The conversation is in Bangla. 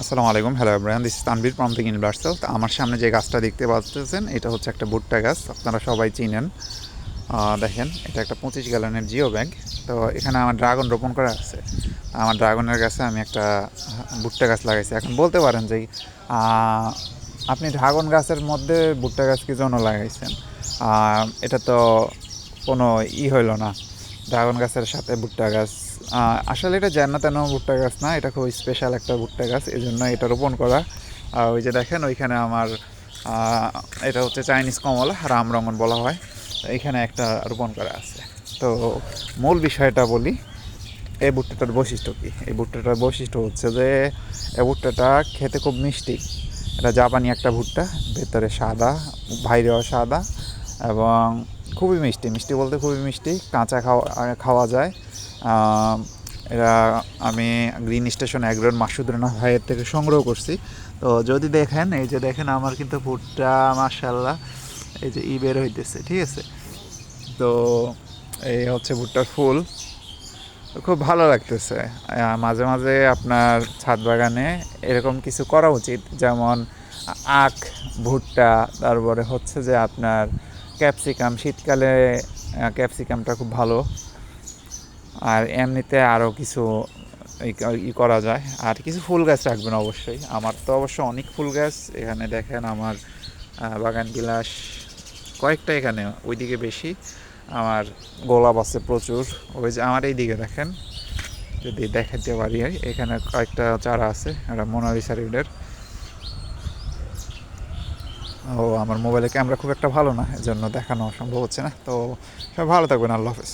আসসালামু আলাইকুম, hello everyone, this is Tanvir from thing universal. তো আমার সামনে যে গাছটা দেখতে পাচ্ছেন এটা হচ্ছে একটা ভুট্টা গাছ, আপনারা সবাই চিনেন। দেখেন, এটা একটা 25 গ্যালনের জিও ব্যাগ। তো এখানে আমার ড্রাগন রোপণ করা আছে। আমার ড্রাগনের গাছে আমি একটা ভুট্টা গাছ লাগাইছি। এখন বলতে পারেন যে আপনি ড্রাগন গাছের মধ্যে ভুট্টা গাছ কি জন্য লাগাইছেন? এটা তো কোনো হইলো না, ড্রাগন গাছের সাথে ভুট্টা গাছ। আসলে এটা যেন তেন ভুট্টা গাছ না, এটা খুব স্পেশাল একটা ভুট্টা গাছ, এই জন্য এটা রোপণ করা। ওই যে দেখেন ওইখানে আমার এটা হচ্ছে চাইনিজ কমলা, রামরঙন বলা হয়। এইখানে একটা রোপণ করা আছে। তো মূল বিষয়টা বলি, এই ভুট্টাটার বৈশিষ্ট্য কী? এই ভুট্টাটার বৈশিষ্ট্য হচ্ছে যে এই ভুট্টাটা খেতে খুব মিষ্টি। এটা জাপানি একটা ভুট্টা, ভেতরে সাদা, বাইরেও সাদা, এবং খুবই মিষ্টি। মিষ্টি বলতে খুবই মিষ্টি, কাঁচা খাওয়া যায়। এরা আমি গ্রিন স্টেশন অ্যাগ্রোর মাসুদ রানা ভাইয়ের থেকে সংগ্রহ করছি। তো যদি দেখেন, এই যে দেখেন আমার কিন্তু ভুট্টা মাশাল্লাহ এই যে বের হইতেছে, ঠিক আছে? তো এই হচ্ছে ভুট্টার ফুল, খুব ভালো লাগতেছে। মাঝে মাঝে আপনার ছাদ বাগানে এরকম কিছু করা উচিত, যেমন আখ, ভুট্টা, তারপরে হচ্ছে যে আপনার ক্যাপসিকাম। শীতকালে ক্যাপসিকামটা খুব ভালো। আর এমনিতে আরও কিছু করা যায়। আর কিছু ফুল গাছ রাখবেন অবশ্যই। আমার তো অবশ্য অনেক ফুল গাছ এখানে দেখেন, আমার বাগান বিলাস কয়েকটা, এখানে ওইদিকে বেশি। আমার গোলাপ আছে প্রচুর। ওই যে আমার এই দিকে দেখেন, যদি দেখাতে পারি, এখানে কয়েকটা চারা আছে, একটা মোনালিসা রেডের। আমার মোবাইলের ক্যামেরা খুব একটা ভালো না, এজন্য দেখানো সম্ভব হচ্ছে না। তো সব ভালো থাকবেন, আল্লাহ হাফেজ।